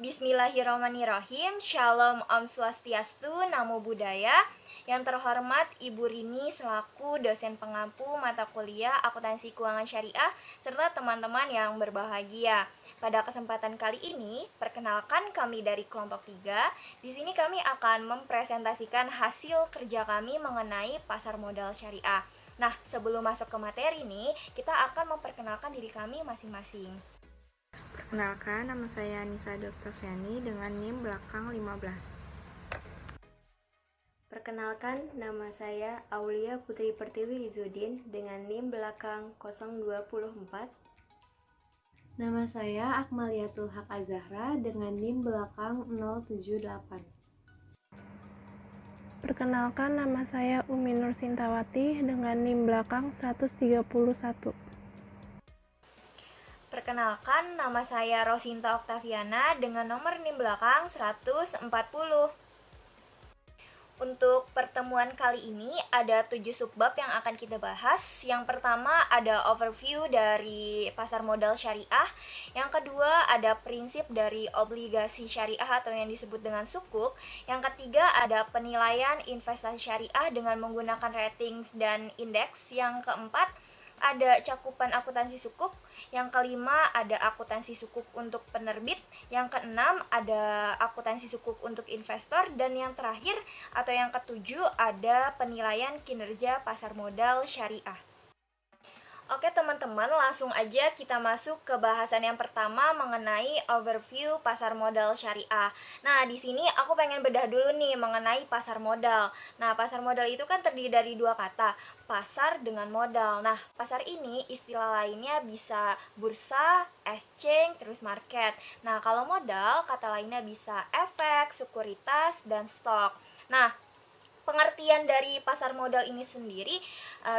Bismillahirrahmanirrahim. Shalom, Om Swastiastu, Namo Buddhaya. Yang terhormat Ibu Rini selaku dosen pengampu mata kuliah Akuntansi Keuangan Syariah serta teman-teman yang berbahagia. Pada kesempatan kali ini, perkenalkan kami dari kelompok 3. Di sini kami akan mempresentasikan hasil kerja kami mengenai pasar modal syariah. Nah, sebelum masuk ke materi nih, kita akan memperkenalkan diri kami masing-masing. Perkenalkan, nama saya Nisa Doktaviani dengan NIM belakang 15. Perkenalkan, nama saya Aulia Putri Pertiwi Izudin dengan NIM belakang 024. Nama saya Akmaliatul Haq Azahra dengan NIM belakang 078. Perkenalkan, nama saya Umi Nur Sintawati dengan NIM belakang 131. Perkenalkan, nama saya Rosinta Oktaviana dengan nomor NIM belakang 140. Untuk pertemuan kali ini ada 7 subbab yang akan kita bahas. Yang pertama ada overview dari pasar modal syariah. Yang kedua ada prinsip dari obligasi syariah atau yang disebut dengan sukuk. Yang ketiga ada penilaian investasi syariah dengan menggunakan ratings dan indeks. Yang keempat ada cakupan akuntansi sukuk. Yang kelima ada akuntansi sukuk untuk penerbit. Yang keenam ada akuntansi sukuk untuk investor. Dan yang terakhir atau yang ketujuh ada penilaian kinerja pasar modal syariah. Oke teman-teman, langsung aja kita masuk ke bahasan yang pertama mengenai overview pasar modal syariah. Nah, di sini aku pengen bedah dulu nih mengenai pasar modal. Nah, pasar modal itu kan terdiri dari dua kata, pasar dengan modal. Nah, pasar ini istilah lainnya bisa bursa, exchange, terus market. Nah, kalau modal kata lainnya bisa efek, sekuritas, dan stok. Nah, pengertian dari pasar modal ini sendiri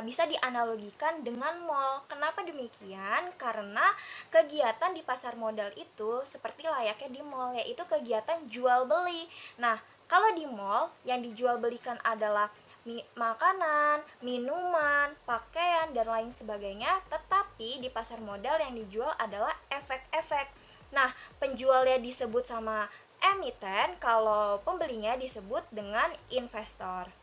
bisa dianalogikan dengan mall. Kenapa demikian? Karena kegiatan di pasar modal itu seperti layaknya di mall, yaitu kegiatan jual beli. Nah, kalau di mall yang dijual belikan adalah makanan, minuman, pakaian, dan lain sebagainya, tetapi di pasar modal yang dijual adalah efek-efek. Nah, penjualnya disebut sama emiten, kalau pembelinya disebut dengan investor.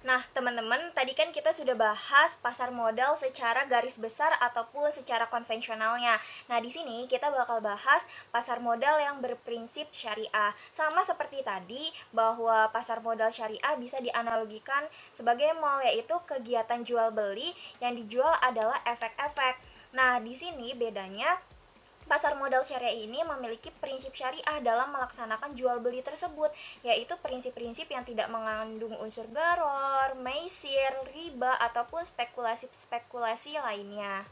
Nah, teman-teman, tadi kan kita sudah bahas pasar modal secara garis besar ataupun secara konvensionalnya. Nah, di sini kita bakal bahas pasar modal yang berprinsip syariah. Sama seperti tadi, bahwa pasar modal syariah bisa dianalogikan sebagai mall, yaitu kegiatan jual beli yang dijual adalah efek-efek. Nah, di sini bedanya pasar modal syariah ini memiliki prinsip syariah dalam melaksanakan jual beli tersebut, yaitu prinsip-prinsip yang tidak mengandung unsur gharor, maisir, riba, ataupun spekulasi-spekulasi lainnya.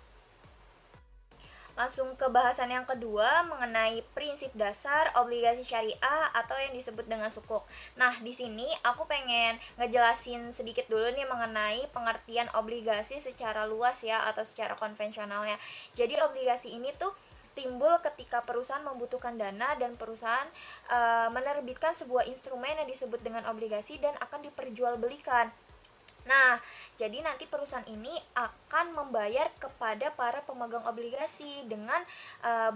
Langsung ke bahasan yang kedua mengenai prinsip dasar obligasi syariah atau yang disebut dengan sukuk. Nah, di sini aku pengen ngejelasin sedikit dulu nih mengenai pengertian obligasi secara luas ya atau secara konvensionalnya. Jadi obligasi ini tuh timbul ketika perusahaan membutuhkan dana dan perusahaan menerbitkan sebuah instrumen yang disebut dengan obligasi dan akan diperjualbelikan. Nah, jadi nanti perusahaan ini akan membayar kepada para pemegang obligasi dengan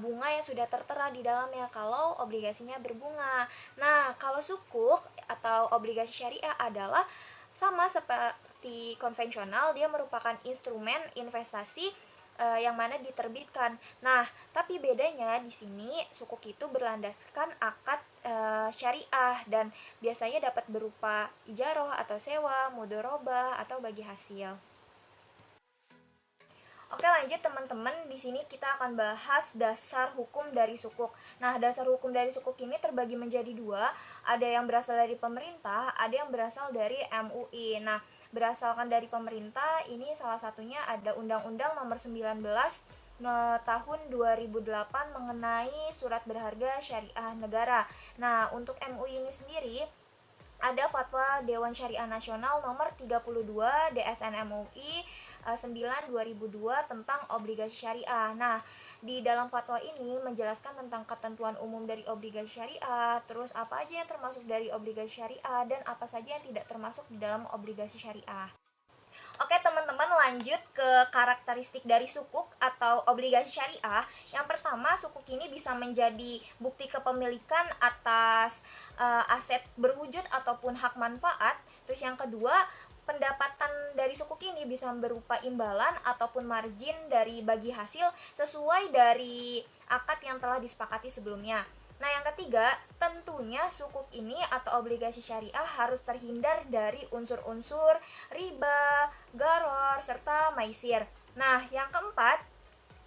bunga yang sudah tertera di dalamnya kalau obligasinya berbunga. Nah, kalau sukuk atau obligasi syariah adalah sama seperti konvensional, dia merupakan instrumen investasi yang mana diterbitkan. Nah, tapi bedanya di sini sukuk itu berlandaskan akad syariah dan biasanya dapat berupa ijaroh atau sewa, mudharabah atau bagi hasil. Oke, lanjut teman-teman. Di sini kita akan bahas dasar hukum dari sukuk. Nah, dasar hukum dari sukuk ini terbagi menjadi dua. Ada yang berasal dari pemerintah, ada yang berasal dari MUI. Nah, berasalkan dari pemerintah ini salah satunya ada Undang-Undang Nomor 19 tahun 2008 mengenai surat berharga syariah negara. Nah, untuk MUI ini sendiri ada Fatwa Dewan Syariah Nasional nomor 32 DSN MUI 9/2002 tentang obligasi syariah. Nah, di dalam fatwa ini menjelaskan tentang ketentuan umum dari obligasi syariah, terus apa aja yang termasuk dari obligasi syariah dan apa saja yang tidak termasuk di dalam obligasi syariah. Oke teman-teman, lanjut ke karakteristik dari sukuk atau obligasi syariah. Yang pertama, sukuk ini bisa menjadi bukti kepemilikan atas aset berwujud ataupun hak manfaat. Terus yang kedua, pendapatan dari sukuk ini bisa berupa imbalan ataupun margin dari bagi hasil sesuai dari akad yang telah disepakati sebelumnya. Nah, yang ketiga, tentunya sukuk ini atau obligasi syariah harus terhindar dari unsur-unsur riba, gharar, serta maisir. Nah, yang keempat,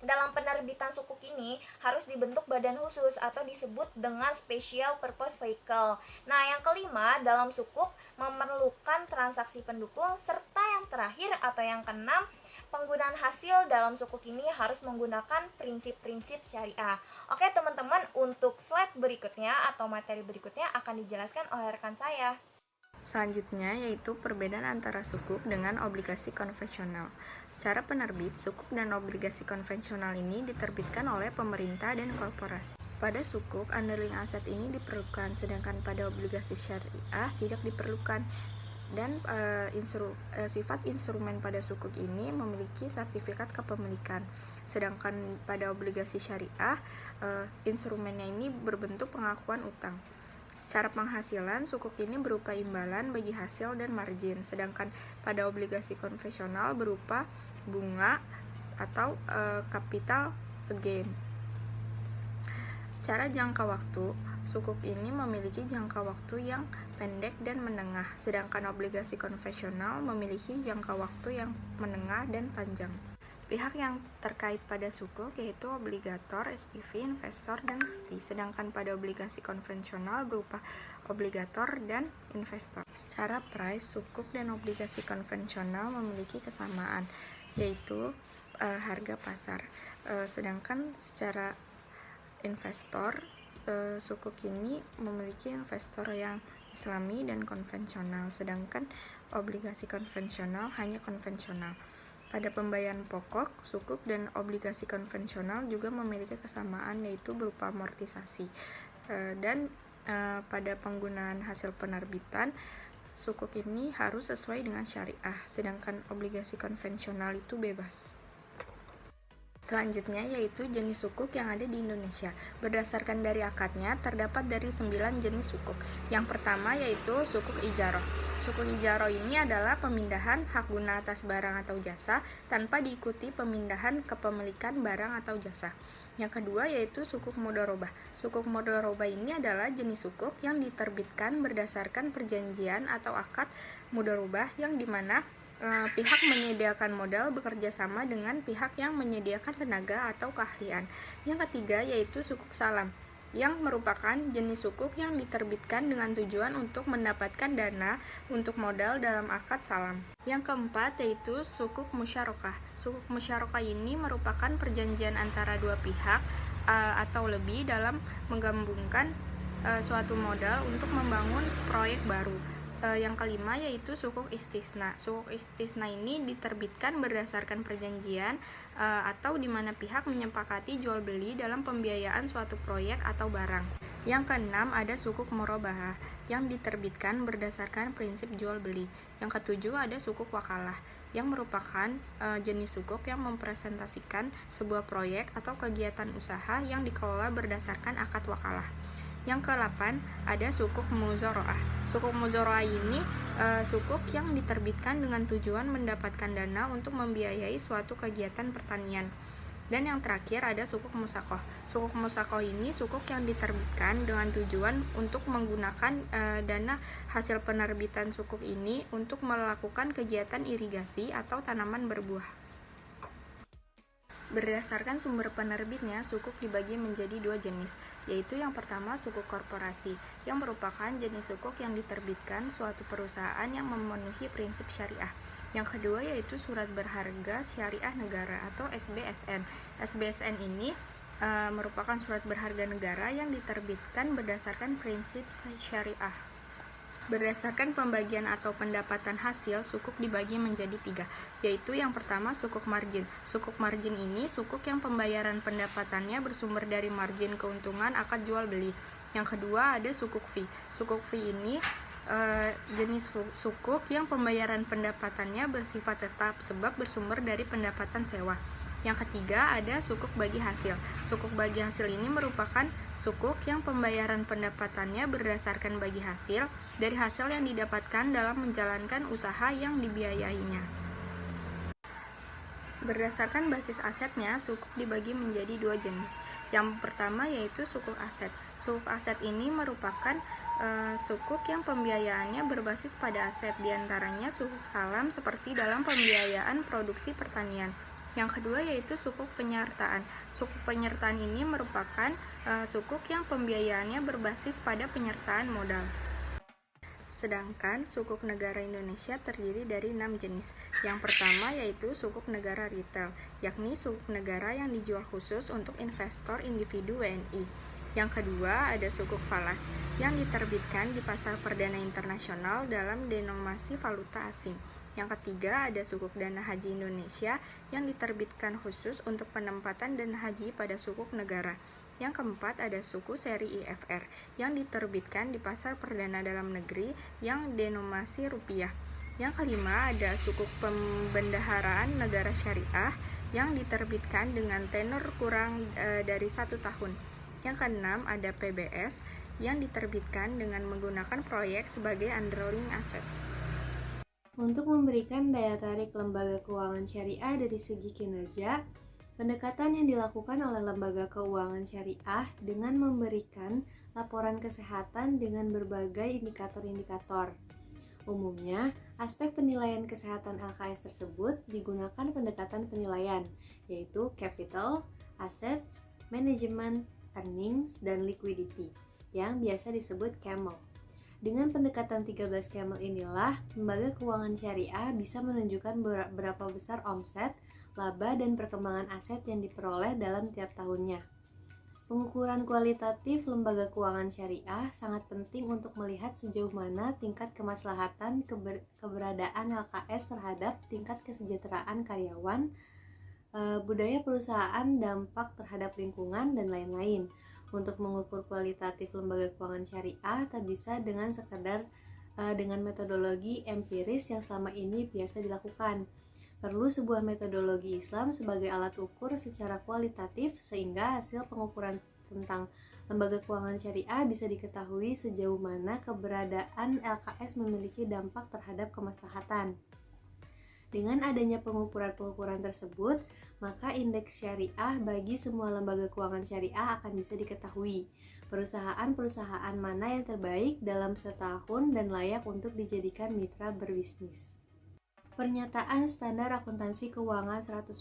dalam penerbitan sukuk ini harus dibentuk badan khusus atau disebut dengan special purpose vehicle. Nah, yang kelima, dalam sukuk memerlukan transaksi pendukung, serta yang terakhir atau yang keenam, penggunaan hasil dalam sukuk ini harus menggunakan prinsip-prinsip syariah. Oke teman-teman, untuk slide berikutnya atau materi berikutnya akan dijelaskan oleh rekan saya. Selanjutnya yaitu perbedaan antara sukuk dengan obligasi konvensional. Secara penerbit, sukuk dan obligasi konvensional ini diterbitkan oleh pemerintah dan korporasi. Pada sukuk, underlying aset ini diperlukan, sedangkan pada obligasi syariah tidak diperlukan. Dan sifat instrumen pada sukuk ini memiliki sertifikat kepemilikan, sedangkan pada obligasi syariah instrumennya ini berbentuk pengakuan utang. Secara penghasilan, sukuk ini berupa imbalan bagi hasil dan margin, sedangkan pada obligasi konvensional berupa bunga atau capital gain. Secara jangka waktu, sukuk ini memiliki jangka waktu yang pendek dan menengah, sedangkan obligasi konvensional memiliki jangka waktu yang menengah dan panjang. Pihak yang terkait pada sukuk yaitu obligator, SPV, investor, dan STI, sedangkan pada obligasi konvensional berupa obligator dan investor. Secara price, sukuk dan obligasi konvensional memiliki kesamaan, yaitu harga pasar. Sedangkan secara investor, sukuk ini memiliki investor yang Islami dan konvensional, sedangkan obligasi konvensional hanya konvensional. Pada pembayaran pokok, sukuk dan obligasi konvensional juga memiliki kesamaan, yaitu berupa amortisasi. Dan pada penggunaan hasil penerbitan, sukuk ini harus sesuai dengan syariah, sedangkan obligasi konvensional itu bebas. Selanjutnya yaitu jenis sukuk yang ada di Indonesia. Berdasarkan dari akadnya, terdapat dari 9 jenis sukuk. Yang pertama yaitu sukuk ijaroh. Sukuk ijaroh ini adalah pemindahan hak guna atas barang atau jasa tanpa diikuti pemindahan kepemilikan barang atau jasa. Yang kedua yaitu sukuk mudharabah. Sukuk mudharabah ini adalah jenis sukuk yang diterbitkan berdasarkan perjanjian atau akad mudharabah yang dimana pihak menyediakan modal bekerja sama dengan pihak yang menyediakan tenaga atau keahlian. Yang ketiga yaitu sukuk salam, yang merupakan jenis sukuk yang diterbitkan dengan tujuan untuk mendapatkan dana untuk modal dalam akad salam. Yang keempat yaitu sukuk musyarakah. Sukuk musyarakah ini merupakan perjanjian antara dua pihak atau lebih dalam menggabungkan suatu modal untuk membangun proyek baru. Yang kelima yaitu sukuk istisna. Sukuk istisna ini diterbitkan berdasarkan perjanjian atau di mana pihak menyepakati jual beli dalam pembiayaan suatu proyek atau barang. Yang keenam ada sukuk murabahah yang diterbitkan berdasarkan prinsip jual beli. Yang ketujuh ada sukuk wakalah yang merupakan jenis sukuk yang mempresentasikan sebuah proyek atau kegiatan usaha yang dikelola berdasarkan akad wakalah. Yang ke-8 ada sukuk muzoroah. Sukuk muzoroah ini sukuk yang diterbitkan dengan tujuan mendapatkan dana untuk membiayai suatu kegiatan pertanian. Dan yang terakhir ada sukuk musakoh. Sukuk musakoh ini sukuk yang diterbitkan dengan tujuan untuk menggunakan dana hasil penerbitan sukuk ini untuk melakukan kegiatan irigasi atau tanaman berbuah. Berdasarkan sumber penerbitnya, sukuk dibagi menjadi dua jenis, yaitu yang pertama sukuk korporasi, yang merupakan jenis sukuk yang diterbitkan suatu perusahaan yang memenuhi prinsip syariah. Yang kedua yaitu surat berharga syariah negara atau SBSN. SBSN ini merupakan surat berharga negara yang diterbitkan berdasarkan prinsip syariah. Berdasarkan pembagian atau pendapatan hasil, sukuk dibagi menjadi 3, yaitu yang pertama sukuk margin. Sukuk margin ini sukuk yang pembayaran pendapatannya bersumber dari margin keuntungan akad jual beli. Yang kedua ada sukuk fee. Sukuk fee ini jenis sukuk yang pembayaran pendapatannya bersifat tetap sebab bersumber dari pendapatan sewa. Yang ketiga ada sukuk bagi hasil. Sukuk bagi hasil ini merupakan sukuk yang pembayaran pendapatannya berdasarkan bagi hasil dari hasil yang didapatkan dalam menjalankan usaha yang dibiayainya. Berdasarkan basis asetnya, sukuk dibagi menjadi dua jenis. Yang pertama yaitu sukuk aset. Sukuk aset ini merupakan sukuk yang pembiayaannya berbasis pada aset, diantaranya sukuk salam seperti dalam pembiayaan produksi pertanian. Yang kedua yaitu sukuk penyertaan. Sukuk penyertaan ini merupakan sukuk yang pembiayaannya berbasis pada penyertaan modal. Sedangkan sukuk negara Indonesia terdiri dari 6 jenis. Yang pertama yaitu sukuk negara retail, yakni sukuk negara yang dijual khusus untuk investor individu WNI. Yang kedua ada sukuk falas, yang diterbitkan di pasar perdana internasional dalam denominasi valuta asing. Yang ketiga ada sukuk dana haji Indonesia, yang diterbitkan khusus untuk penempatan dana haji pada sukuk negara. Yang keempat ada suku seri IFR yang diterbitkan di pasar perdana dalam negeri yang denominasi rupiah. Yang kelima ada sukuk pembendaharaan negara syariah yang diterbitkan dengan tenor kurang dari 1 tahun. Yang keenam ada PBS yang diterbitkan dengan menggunakan proyek sebagai underlying asset. Untuk memberikan daya tarik lembaga keuangan syariah dari segi kinerja, pendekatan yang dilakukan oleh lembaga keuangan syariah dengan memberikan laporan kesehatan dengan berbagai indikator-indikator. Umumnya, aspek penilaian kesehatan LKS tersebut digunakan pendekatan penilaian, yaitu capital, assets, management, earnings, dan liquidity, yang biasa disebut CAMEL. Dengan pendekatan 13 CAMEL inilah, lembaga keuangan syariah bisa menunjukkan berapa besar omset, laba, dan perkembangan aset yang diperoleh dalam tiap tahunnya. Pengukuran kualitatif lembaga keuangan syariah sangat penting untuk melihat sejauh mana tingkat kemaslahatan keberadaan LKS terhadap tingkat kesejahteraan karyawan, budaya perusahaan, dampak terhadap lingkungan, dan lain-lain. Untuk mengukur kualitatif lembaga keuangan syariah tak bisa dengan sekedar dengan metodologi empiris yang selama ini biasa dilakukan. Perlu sebuah metodologi Islam sebagai alat ukur secara kualitatif sehingga hasil pengukuran tentang lembaga keuangan syariah bisa diketahui sejauh mana keberadaan LKS memiliki dampak terhadap kemaslahatan. Dengan adanya pengukuran-pengukuran tersebut, maka indeks syariah bagi semua lembaga keuangan syariah akan bisa diketahui. Perusahaan-perusahaan mana yang terbaik dalam setahun dan layak untuk dijadikan mitra berbisnis. Pernyataan Standar Akuntansi Keuangan 110.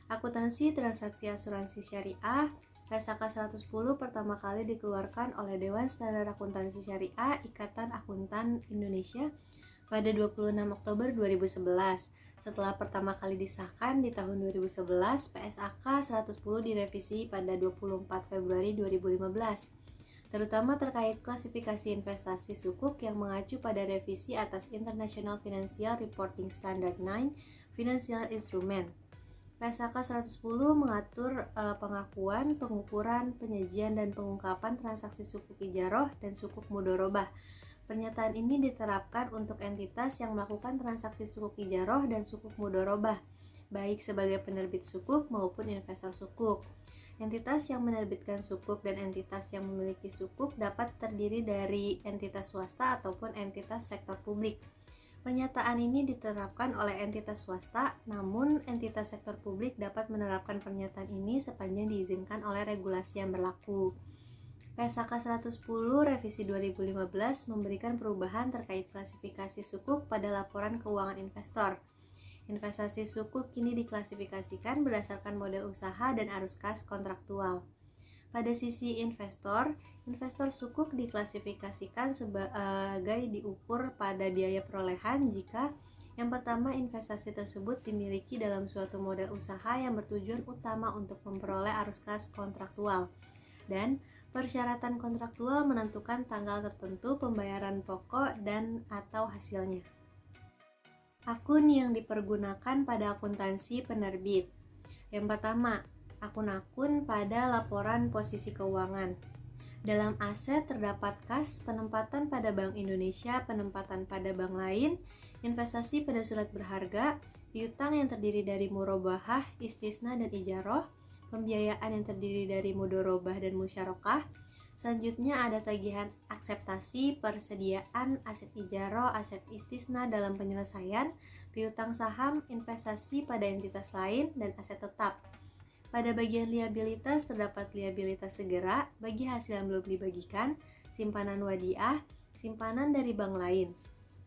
Akuntansi Transaksi Asuransi Syariah PSAK 110 pertama kali dikeluarkan oleh Dewan Standar Akuntansi Syariah Ikatan Akuntan Indonesia pada 26 Oktober 2011. Setelah pertama kali disahkan di tahun 2011, PSAK 110 direvisi pada 24 Februari 2015, terutama terkait klasifikasi investasi sukuk yang mengacu pada revisi atas International Financial Reporting Standard 9 Financial Instrument. PSAK 110 mengatur pengakuan, pengukuran, penyajian, dan pengungkapan transaksi sukuk ijaroh dan sukuk mudorobah. Pernyataan ini diterapkan untuk entitas yang melakukan transaksi sukuk ijaroh dan sukuk mudorobah, baik sebagai penerbit sukuk maupun investor sukuk. Entitas yang menerbitkan sukuk dan entitas yang memiliki sukuk dapat terdiri dari entitas swasta ataupun entitas sektor publik. Pernyataan ini diterapkan oleh entitas swasta, namun entitas sektor publik dapat menerapkan pernyataan ini sepanjang diizinkan oleh regulasi yang berlaku. PSAK 110 revisi 2015 memberikan perubahan terkait klasifikasi sukuk pada laporan keuangan investor. Investasi sukuk kini diklasifikasikan berdasarkan model usaha dan arus kas kontraktual. Pada sisi investor sukuk diklasifikasikan sebagai diukur pada biaya perolehan jika yang pertama investasi tersebut dimiliki dalam suatu model usaha yang bertujuan utama untuk memperoleh arus kas kontraktual, dan persyaratan kontraktual menentukan tanggal tertentu pembayaran pokok dan atau hasilnya. Akun yang dipergunakan pada akuntansi penerbit. Yang pertama, akun-akun pada laporan posisi keuangan. Dalam aset terdapat kas, penempatan pada Bank Indonesia, penempatan pada bank lain, investasi pada surat berharga, piutang yang terdiri dari murobahah, istisna, dan ijaroh, pembiayaan yang terdiri dari mudorobah dan musyarakah. Selanjutnya ada tagihan akseptasi, persediaan, aset ijaroh, aset istisna dalam penyelesaian, piutang saham, investasi pada entitas lain, dan aset tetap. Pada bagian liabilitas terdapat liabilitas segera bagi hasil yang belum dibagikan, simpanan wadiah, simpanan dari bank lain,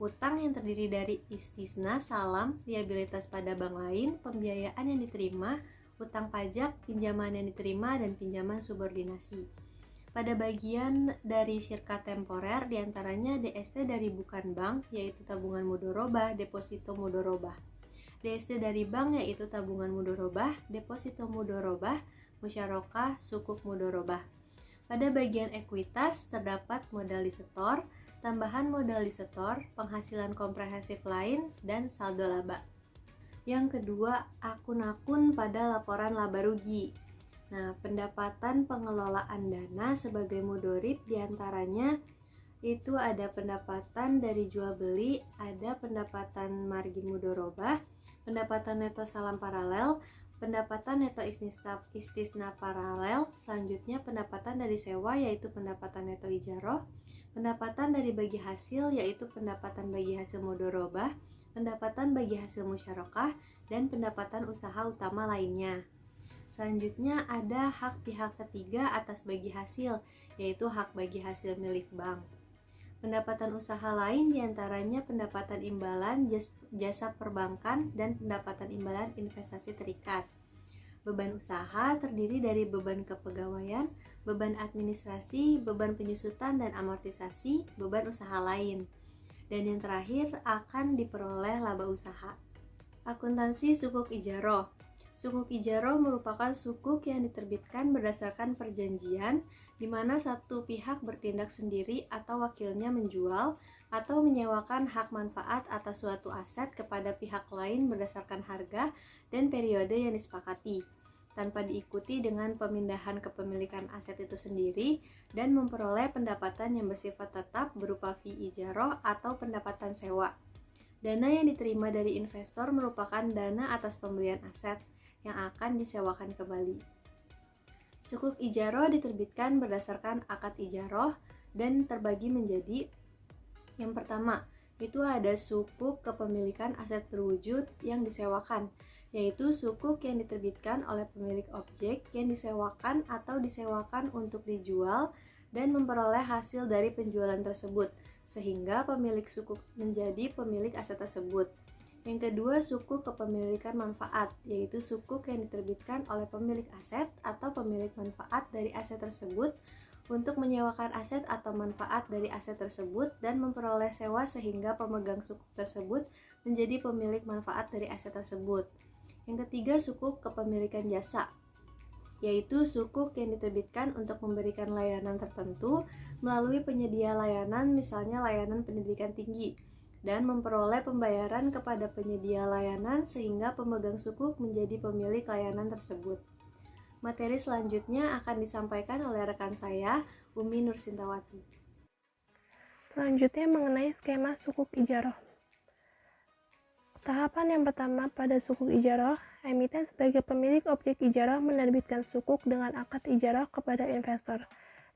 utang yang terdiri dari istisna, salam, liabilitas pada bank lain, pembiayaan yang diterima, utang pajak, pinjaman yang diterima, dan pinjaman subordinasi. Pada bagian dari syirkat temporer diantaranya DST dari bukan bank yaitu tabungan mudorobah, deposito mudorobah. DST dari bank yaitu tabungan mudorobah, deposito mudorobah, musyarakah, sukuk mudorobah. Pada bagian ekuitas terdapat modal disetor, tambahan modal disetor, penghasilan komprehensif lain, dan saldo laba. Yang kedua, akun-akun pada laporan laba rugi. Nah, pendapatan pengelolaan dana sebagai mudorib diantaranya itu ada pendapatan dari jual beli, ada pendapatan margin mudorobah, pendapatan neto salam paralel, pendapatan neto istisna paralel, selanjutnya pendapatan dari sewa yaitu pendapatan neto ijaroh, pendapatan dari bagi hasil yaitu pendapatan bagi hasil mudorobah, pendapatan bagi hasil musyarakah, dan pendapatan usaha utama lainnya. Selanjutnya ada hak pihak ketiga atas bagi hasil, yaitu hak bagi hasil milik bank. Pendapatan usaha lain diantaranya pendapatan imbalan jasa perbankan dan pendapatan imbalan investasi terikat. Beban usaha terdiri dari beban kepegawaian, beban administrasi, beban penyusutan dan amortisasi, beban usaha lain. Dan yang terakhir akan diperoleh laba usaha. Akuntansi sukuk ijaroh. Sukuk ijaroh merupakan sukuk yang diterbitkan berdasarkan perjanjian di mana satu pihak bertindak sendiri atau wakilnya menjual atau menyewakan hak manfaat atas suatu aset kepada pihak lain berdasarkan harga dan periode yang disepakati, tanpa diikuti dengan pemindahan kepemilikan aset itu sendiri dan memperoleh pendapatan yang bersifat tetap berupa fee ijaroh atau pendapatan sewa. Dana yang diterima dari investor merupakan dana atas pembelian aset yang akan disewakan kembali. Sukuk ijaroh diterbitkan berdasarkan akad ijaroh dan terbagi menjadi yang pertama, itu ada sukuk kepemilikan aset berwujud yang disewakan, yaitu sukuk yang diterbitkan oleh pemilik objek yang disewakan atau disewakan untuk dijual dan memperoleh hasil dari penjualan tersebut, sehingga pemilik sukuk menjadi pemilik aset tersebut. Yang kedua, sukuk kepemilikan manfaat, yaitu sukuk yang diterbitkan oleh pemilik aset atau pemilik manfaat dari aset tersebut untuk menyewakan aset atau manfaat dari aset tersebut dan memperoleh sewa sehingga pemegang sukuk tersebut menjadi pemilik manfaat dari aset tersebut. Yang ketiga, sukuk kepemilikan jasa, yaitu sukuk yang diterbitkan untuk memberikan layanan tertentu melalui penyedia layanan, misalnya layanan pendidikan tinggi, dan memperoleh pembayaran kepada penyedia layanan sehingga pemegang sukuk menjadi pemilik layanan tersebut. Materi selanjutnya akan disampaikan oleh rekan saya, Umi Nursintawati. Selanjutnya mengenai skema sukuk ijaroh. Tahapan yang pertama pada sukuk ijaroh, emiten sebagai pemilik objek ijaroh menerbitkan sukuk dengan akad ijaroh kepada investor.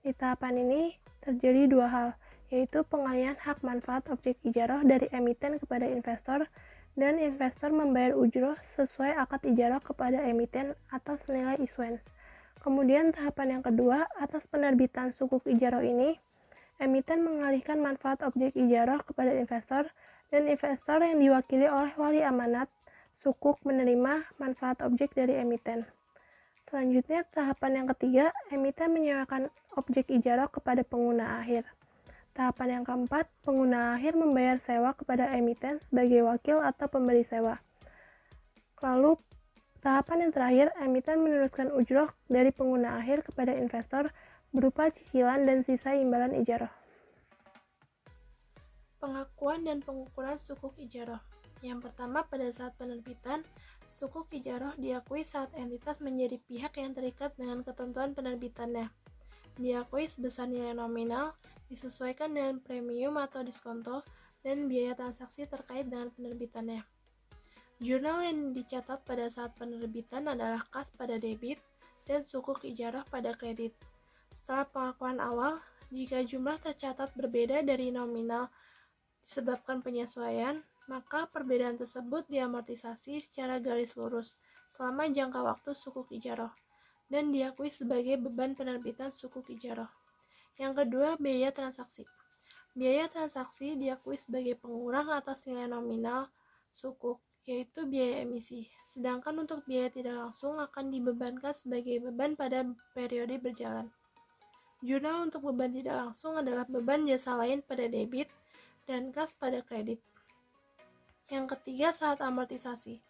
Di tahapan ini terjadi dua hal, yaitu pengalihan hak manfaat objek ijaroh dari emiten kepada investor, dan investor membayar ujroh sesuai akad ijaroh kepada emiten atas nilai isuen. Kemudian tahapan yang kedua, atas penerbitan sukuk ijaroh ini, emiten mengalihkan manfaat objek ijaroh kepada investor, dan investor yang diwakili oleh wali amanat sukuk menerima manfaat objek dari emiten. Selanjutnya, tahapan yang ketiga, emiten menyewakan objek ijaroh kepada pengguna akhir. Tahapan yang keempat, pengguna akhir membayar sewa kepada emiten sebagai wakil atau pemberi sewa. Lalu, tahapan yang terakhir, emiten meneruskan ujroh dari pengguna akhir kepada investor berupa cicilan dan sisa imbalan ijaroh. Pengakuan dan pengukuran sukuk ijaroh. Yang pertama, pada saat penerbitan, sukuk ijaroh diakui saat entitas menjadi pihak yang terikat dengan ketentuan penerbitannya. diakui sebesar nilai nominal, disesuaikan dengan premium atau diskonto, dan biaya transaksi terkait dengan penerbitannya. Jurnal yang dicatat pada saat penerbitan adalah kas pada debit dan sukuk ijarah pada kredit. Setelah pengakuan awal, jika jumlah tercatat berbeda dari nominal disebabkan penyesuaian, maka perbedaan tersebut diamortisasi secara garis lurus selama jangka waktu sukuk ijarah dan diakui sebagai beban penerbitan sukuk ijarah. Yang kedua, biaya transaksi. Biaya transaksi diakui sebagai pengurang atas nilai nominal sukuk, yaitu biaya emisi. Sedangkan untuk biaya tidak langsung akan dibebankan sebagai beban pada periode berjalan. Jurnal untuk beban tidak langsung adalah beban jasa lain pada debit dan kas pada kredit. Yang ketiga, saat amortisasi.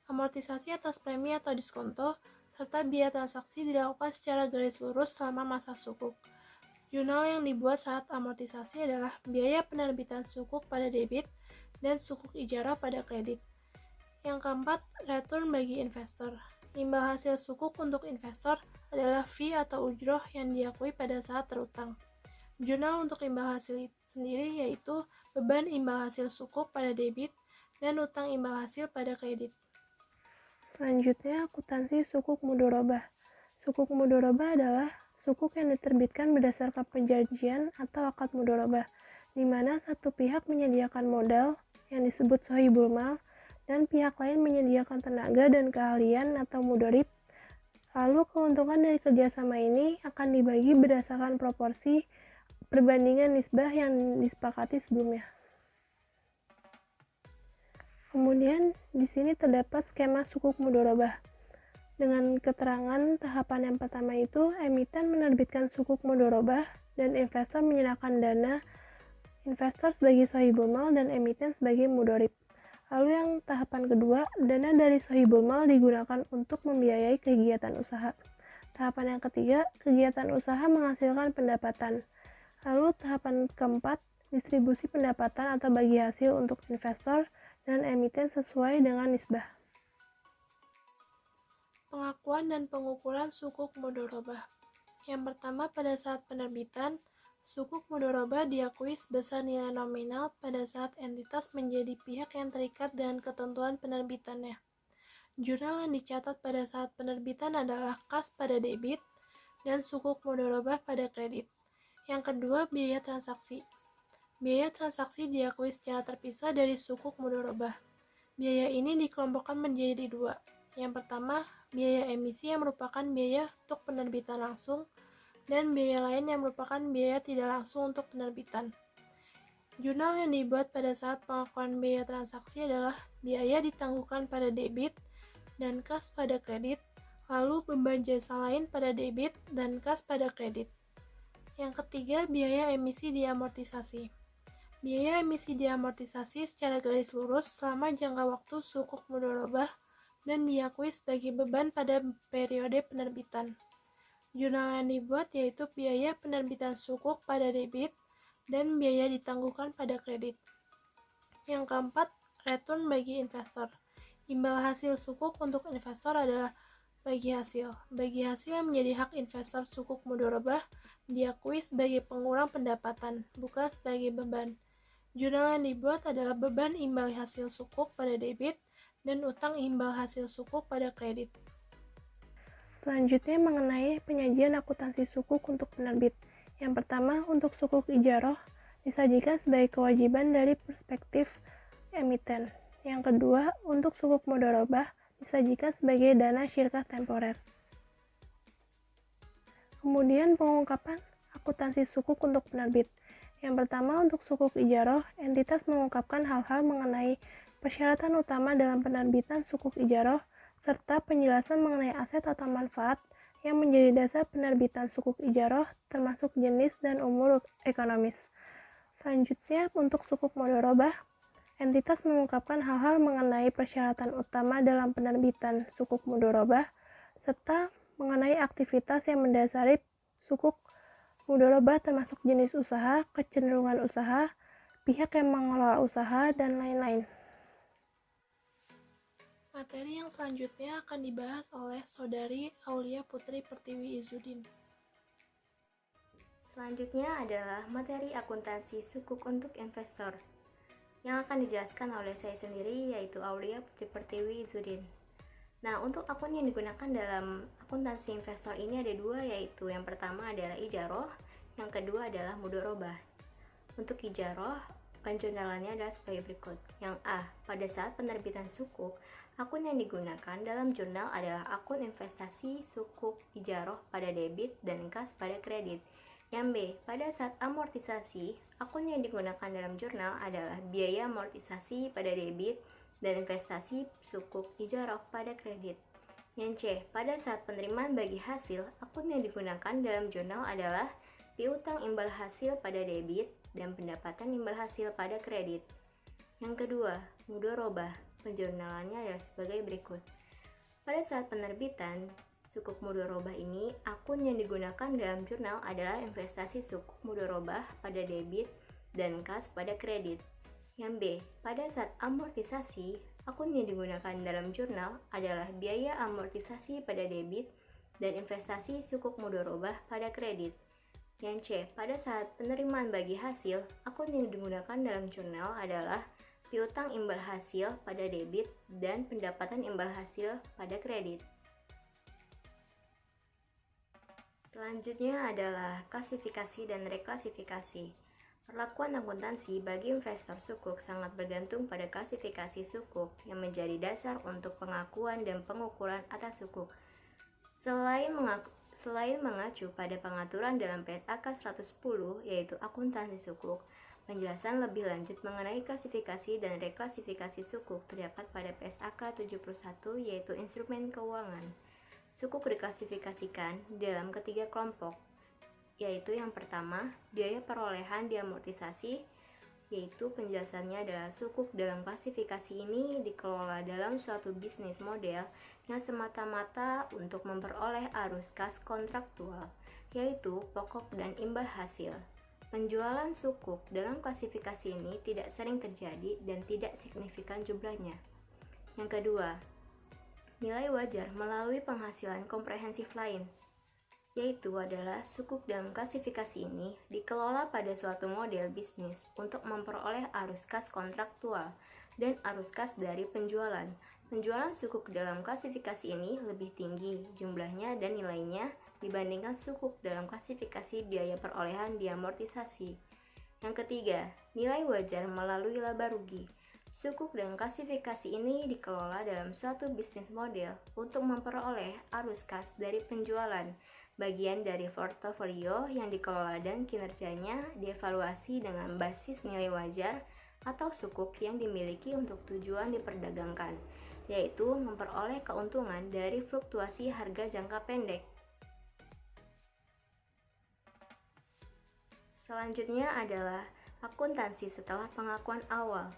Amortisasi atas premi atau diskonto, serta biaya transaksi dilakukan secara garis lurus selama masa sukuk. Jurnal yang dibuat saat amortisasi adalah biaya penerbitan sukuk pada debit dan sukuk ijarah pada kredit. Yang keempat, return bagi investor. Imbal hasil sukuk untuk investor adalah fee atau ujroh yang diakui pada saat terutang. Jurnal untuk imbal hasil sendiri yaitu beban imbal hasil sukuk pada debit dan utang imbal hasil pada kredit. Selanjutnya, akuntansi sukuk mudharabah. Sukuk mudharabah adalah sukuk yang diterbitkan berdasarkan perjanjian atau akad mudharabah, di mana satu pihak menyediakan modal yang disebut sohibul mal dan pihak lain menyediakan tenaga dan keahlian atau mudharib. Lalu keuntungan dari kerjasama ini akan dibagi berdasarkan proporsi perbandingan nisbah yang disepakati sebelumnya. Kemudian di sini terdapat skema sukuk mudharabah. Dengan keterangan tahapan yang pertama itu, emiten menerbitkan sukuk mudharabah dan investor menyerahkan dana, investor sebagai sohibul mal dan emiten sebagai mudharib. Lalu yang tahapan kedua, dana dari sohibul mal digunakan untuk membiayai kegiatan usaha. Tahapan yang ketiga, kegiatan usaha menghasilkan pendapatan. Lalu tahapan keempat, distribusi pendapatan atau bagi hasil untuk investor dan emiten sesuai dengan nisbah. Pengakuan dan pengukuran sukuk mudharabah. Yang pertama, pada saat penerbitan, sukuk mudharabah diakui sebesar nilai nominal pada saat entitas menjadi pihak yang terikat dengan ketentuan penerbitannya. Jurnal yang dicatat pada saat penerbitan adalah kas pada debit dan sukuk mudharabah pada kredit. Yang kedua, biaya transaksi. Biaya transaksi diakui secara terpisah dari sukuk mudharabah. Biaya ini dikelompokkan menjadi dua. Yang pertama, biaya emisi yang merupakan biaya untuk penerbitan langsung, dan biaya lain yang merupakan biaya tidak langsung untuk penerbitan. Jurnal yang dibuat pada saat pengakuan biaya transaksi adalah biaya ditangguhkan pada debit dan kas pada kredit, lalu beban jasa lain pada debit dan kas pada kredit. Yang ketiga, biaya emisi diamortisasi. Biaya emisi diamortisasi secara garis lurus selama jangka waktu sukuk mudharabah dan diakui sebagai beban pada periode penerbitan. Jurnal yang dibuat yaitu biaya penerbitan sukuk pada debit dan biaya ditangguhkan pada kredit. Yang keempat, return bagi investor. Imbal hasil sukuk untuk investor adalah bagi hasil. Bagi hasil yang menjadi hak investor sukuk mudharabah diakui sebagai pengurang pendapatan, bukan sebagai beban. Jurnal yang dibuat adalah beban imbal hasil sukuk pada debit dan utang imbal hasil sukuk pada kredit. Selanjutnya mengenai penyajian akuntansi sukuk untuk penerbit. Yang pertama, untuk sukuk ijarah disajikan sebagai kewajiban dari perspektif emiten. Yang kedua, untuk sukuk mudharabah disajikan sebagai dana syirkah temporer. Kemudian pengungkapan akuntansi sukuk untuk penerbit. Yang pertama, untuk sukuk ijarah, entitas mengungkapkan hal-hal mengenai persyaratan utama dalam penerbitan sukuk ijarah serta penjelasan mengenai aset atau manfaat yang menjadi dasar penerbitan sukuk ijarah termasuk jenis dan umur ekonomis. Selanjutnya, untuk sukuk mudharabah, entitas mengungkapkan hal-hal mengenai persyaratan utama dalam penerbitan sukuk mudharabah serta mengenai aktivitas yang mendasari sukuk mudharabah termasuk jenis usaha, kecenderungan usaha, pihak yang mengelola usaha, dan lain-lain. Materi yang selanjutnya akan dibahas oleh Saudari Aulia Putri Pertiwi Izudin. Selanjutnya adalah materi akuntansi sukuk untuk investor yang akan dijelaskan oleh saya sendiri, yaitu Aulia Putri Pertiwi Izudin. Nah, untuk akun yang digunakan dalam akuntansi investor ini ada dua, yaitu yang pertama adalah ijaroh, yang kedua adalah mudorobah. Untuk ijaroh, penjurnalannya adalah sebagai berikut. Yang A, pada saat penerbitan sukuk, akun yang digunakan dalam jurnal adalah akun investasi sukuk ijaroh pada debit dan kas pada kredit. Yang B, pada saat amortisasi, akun yang digunakan dalam jurnal adalah biaya amortisasi pada debit dan investasi sukuk ijaroh pada kredit. Yang C, pada saat penerimaan bagi hasil, akun yang digunakan dalam jurnal adalah piutang imbal hasil pada debit dan pendapatan imbal hasil pada kredit. Yang kedua, mudorobah, penjurnalannya adalah sebagai berikut. Pada saat penerbitan sukuk mudorobah ini, akun yang digunakan dalam jurnal adalah investasi sukuk mudorobah pada debit dan kas pada kredit. Yang B, pada saat amortisasi, akun yang digunakan dalam jurnal adalah biaya amortisasi pada debit dan investasi sukuk mudorobah pada kredit. Yang C, pada saat penerimaan bagi hasil, akun yang digunakan dalam jurnal adalah piutang imbal hasil pada debit dan pendapatan imbal hasil pada kredit. Selanjutnya adalah klasifikasi dan reklasifikasi. Perlakuan akuntansi bagi investor sukuk sangat bergantung pada klasifikasi sukuk yang menjadi dasar untuk pengakuan dan pengukuran atas sukuk. Selain mengacu pada pengaturan dalam PSAK 110, yaitu akuntansi sukuk, penjelasan lebih lanjut mengenai klasifikasi dan reklasifikasi sukuk terdapat pada PSAK 71, yaitu instrumen keuangan. Sukuk diklasifikasikan dalam ketiga kelompok, yaitu yang pertama, biaya perolehan diamortisasi, yaitu penjelasannya adalah sukuk dalam klasifikasi ini dikelola dalam suatu bisnis model yang semata-mata untuk memperoleh arus kas kontraktual, yaitu pokok dan imbal hasil. Penjualan sukuk dalam klasifikasi ini tidak sering terjadi dan tidak signifikan jumlahnya. Yang kedua, nilai wajar melalui penghasilan komprehensif lain, yaitu adalah sukuk dalam klasifikasi ini dikelola pada suatu model bisnis untuk memperoleh arus kas kontraktual dan arus kas dari penjualan. Penjualan sukuk dalam klasifikasi ini lebih tinggi jumlahnya dan nilainya dibandingkan sukuk dalam klasifikasi biaya perolehan diamortisasi. Yang ketiga, nilai wajar melalui laba rugi. Sukuk dalam klasifikasi ini dikelola dalam suatu bisnis model untuk memperoleh arus kas dari penjualan, bagian dari portofolio yang dikelola dan kinerjanya dievaluasi dengan basis nilai wajar atau sukuk yang dimiliki untuk tujuan diperdagangkan, yaitu memperoleh keuntungan dari fluktuasi harga jangka pendek. Selanjutnya adalah akuntansi setelah pengakuan awal.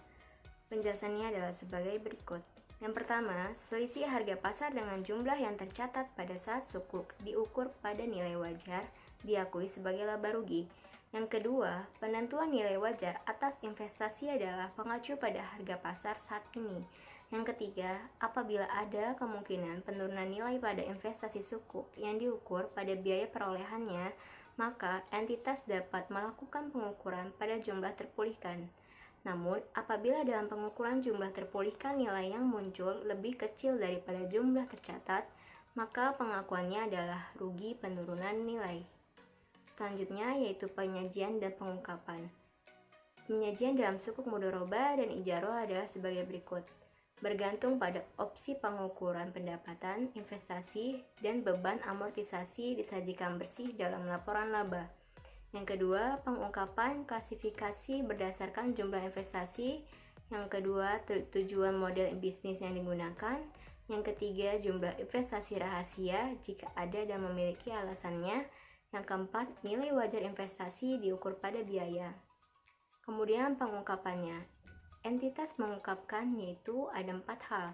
Penjelasannya adalah sebagai berikut. Yang pertama, selisih harga pasar dengan jumlah yang tercatat pada saat sukuk diukur pada nilai wajar diakui sebagai laba rugi. Yang kedua, penentuan nilai wajar atas investasi adalah pengacu pada harga pasar saat ini. Yang ketiga, apabila ada kemungkinan penurunan nilai pada investasi sukuk yang diukur pada biaya perolehannya, maka entitas dapat melakukan pengukuran pada jumlah terpulihkan. Namun, apabila dalam pengukuran jumlah terpulihkan nilai yang muncul lebih kecil daripada jumlah tercatat, maka pengakuannya adalah rugi penurunan nilai. Selanjutnya yaitu penyajian dan pengungkapan. Penyajian dalam sukuk mudorobah dan ijaroh adalah sebagai berikut. Bergantung pada opsi pengukuran pendapatan, investasi, dan beban amortisasi disajikan bersih dalam laporan laba. Yang kedua, pengungkapan klasifikasi berdasarkan jumlah investasi. Yang kedua, tujuan model bisnis yang digunakan. Yang ketiga, jumlah investasi rahasia jika ada dan memiliki alasannya. Yang keempat, nilai wajar investasi diukur pada biaya. Kemudian pengungkapannya. Entitas mengungkapkan yaitu ada 4 hal,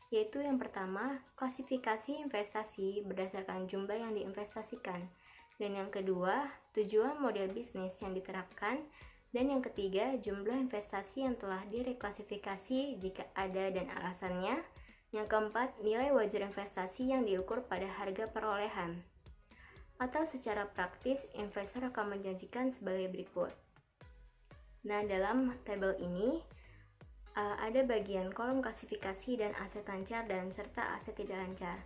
yaitu yang pertama, klasifikasi investasi berdasarkan jumlah yang diinvestasikan. Dan yang kedua, tujuan model bisnis yang diterapkan. Dan yang ketiga, jumlah investasi yang telah direklasifikasi jika ada dan alasannya. Yang keempat, nilai wajar investasi yang diukur pada harga perolehan. Atau secara praktis, investor akan menjanjikan sebagai berikut. Nah, dalam tabel ini ada bagian kolom klasifikasi dan aset lancar dan serta aset tidak lancar.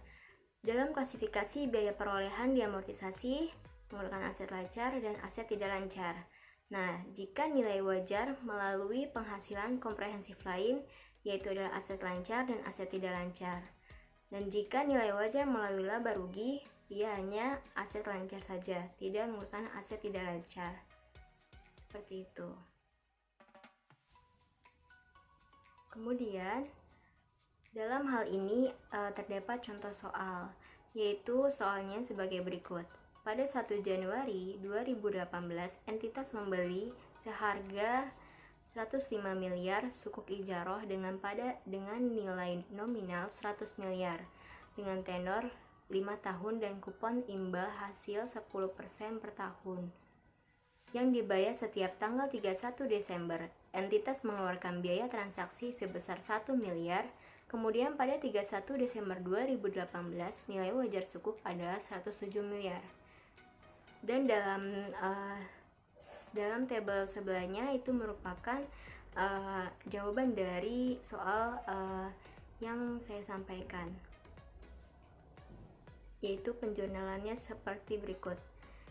Dalam klasifikasi, biaya perolehan diamortisasi menggunakan aset lancar dan aset tidak lancar. Nah, jika nilai wajar melalui penghasilan komprehensif lain, yaitu adalah aset lancar dan aset tidak lancar. Dan jika nilai wajar melalui laba rugi, ia hanya aset lancar saja, tidak menggunakan aset tidak lancar. Seperti itu. Kemudian, dalam hal ini terdapat contoh soal, yaitu soalnya sebagai berikut. Pada 1 Januari 2018, entitas membeli seharga 105 miliar sukuk ijaroh dengan nilai nominal 100 miliar dengan tenor 5 tahun dan kupon imbal hasil 10% per tahun yang dibayar setiap tanggal 31 Desember. Entitas mengeluarkan biaya transaksi sebesar 1 miliar. Kemudian pada 31 Desember 2018 nilai wajar sukuk adalah 107 miliar. Dan dalam tabel sebelahnya itu merupakan jawaban dari soal yang saya sampaikan, yaitu penjurnalannya seperti berikut.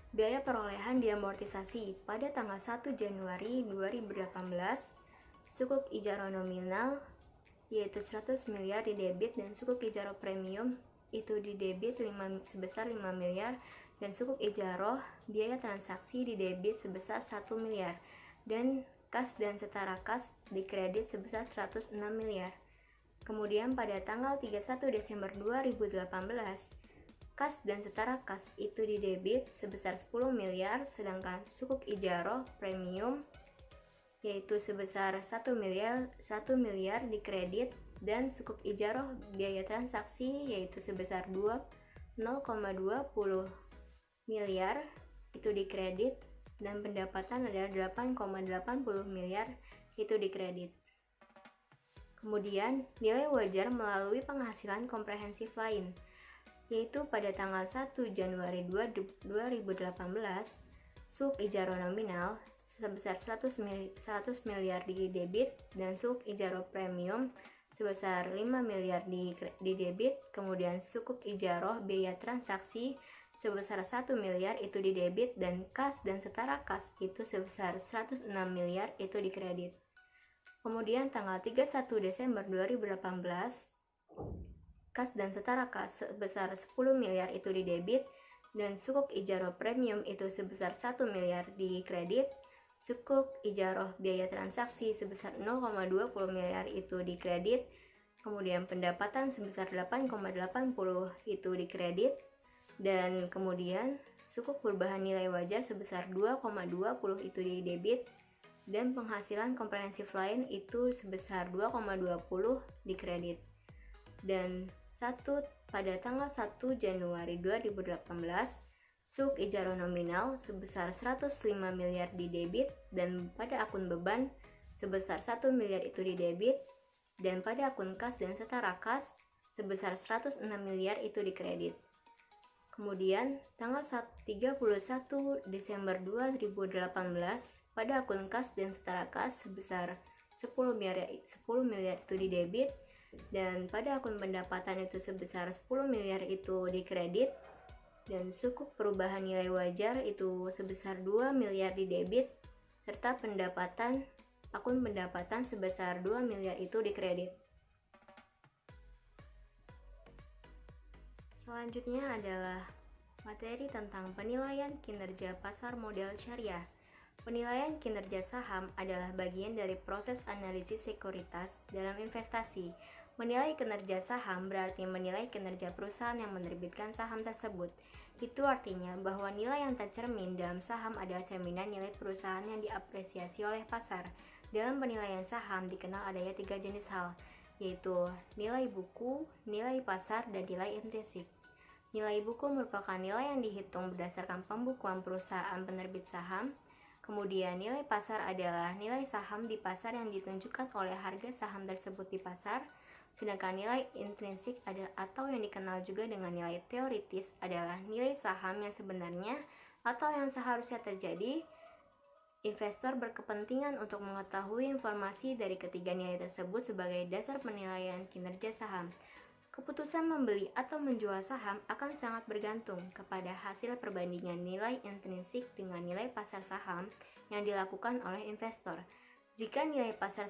Biaya perolehan diamortisasi pada tanggal 1 Januari 2018, sukuk ijaroh nominal yaitu 100 miliar didebit dan sukuk ijaroh premium itu didebit sebesar 5 miliar dan sukuk ijaroh biaya transaksi didebit sebesar 1 miliar dan kas dan setara kas dikredit sebesar 106 miliar. Kemudian pada tanggal 31 Desember 2018, kas dan setara kas itu didebit sebesar 10 miliar, sedangkan sukuk ijaroh premium yaitu sebesar 1 miliar dikredit dan sukuk ijaroh biaya transaksi yaitu sebesar 0,20 miliar itu dikredit dan pendapatan adalah 8,80 miliar itu dikredit. Kemudian nilai wajar melalui penghasilan komprehensif lain, yaitu pada tanggal 1 Januari 2018, sukuk ijaroh nominal sebesar 100 miliar didebit dan sukuk ijaroh premium sebesar 5 miliar didebit, kemudian sukuk ijaroh biaya transaksi sebesar 1 miliar itu didebit dan kas dan setara kas itu sebesar 106 miliar itu dikredit. Kemudian tanggal 31 Desember 2018, kas dan setara kas sebesar 10 miliar itu didebit dan sukuk ijaroh premium itu sebesar 1 miliar dikredit, sukuk ijaroh biaya transaksi sebesar 0,20 miliar itu dikredit, kemudian pendapatan sebesar 8,80 itu dikredit, dan kemudian sukuk perubahan nilai wajar sebesar 2,20 itu didebit, dan penghasilan komprehensif lain itu sebesar 2,20 dikredit. Dan pada tanggal 1 Januari 2018, sukuk ijaroh nominal sebesar 105 miliar didebit dan pada akun beban sebesar 1 miliar itu didebit, dan pada akun kas dan setara kas sebesar 106 miliar itu dikredit. Kemudian tanggal 31 Desember 2018 pada akun kas dan setara kas sebesar 10 miliar itu didebit dan pada akun pendapatan itu sebesar 10 miliar itu dikredit, dan sukuk perubahan nilai wajar itu sebesar 2 miliar didebit serta akun pendapatan sebesar 2 miliar itu dikredit. Selanjutnya adalah materi tentang penilaian kinerja pasar modal syariah. Penilaian kinerja saham adalah bagian dari proses analisis sekuritas dalam investasi. Menilai kinerja saham berarti menilai kinerja perusahaan yang menerbitkan saham tersebut. Itu artinya bahwa nilai yang tercermin dalam saham adalah cerminan nilai perusahaan yang diapresiasi oleh pasar. Dalam penilaian saham dikenal adanya 3 jenis hal, yaitu nilai buku, nilai pasar, dan nilai intrinsik. Nilai buku merupakan nilai yang dihitung berdasarkan pembukuan perusahaan penerbit saham. Kemudian nilai pasar adalah nilai saham di pasar yang ditunjukkan oleh harga saham tersebut di pasar. Sedangkan nilai intrinsik atau yang dikenal juga dengan nilai teoritis adalah nilai saham yang sebenarnya atau yang seharusnya terjadi. Investor berkepentingan untuk mengetahui informasi dari ketiga nilai tersebut sebagai dasar penilaian kinerja saham. Keputusan membeli atau menjual saham akan sangat bergantung kepada hasil perbandingan nilai intrinsik dengan nilai pasar saham yang dilakukan oleh investor. Jika nilai pasar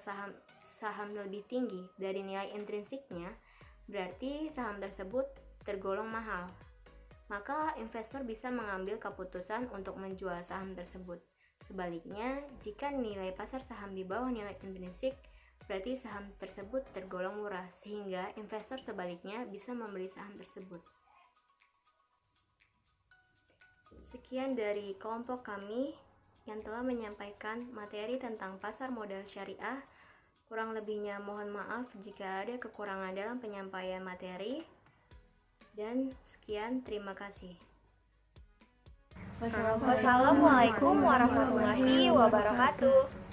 saham lebih tinggi dari nilai intrinsiknya, berarti saham tersebut tergolong mahal. Maka investor bisa mengambil keputusan untuk menjual saham tersebut. Sebaliknya, jika nilai pasar saham di bawah nilai intrinsik, berarti saham tersebut tergolong murah, sehingga investor sebaliknya bisa membeli saham tersebut. Sekian dari kelompok kami yang telah menyampaikan materi tentang pasar modal syariah. Kurang lebihnya mohon maaf jika ada kekurangan dalam penyampaian materi. Dan sekian, terima kasih. Wassalamualaikum warahmatullahi wabarakatuh.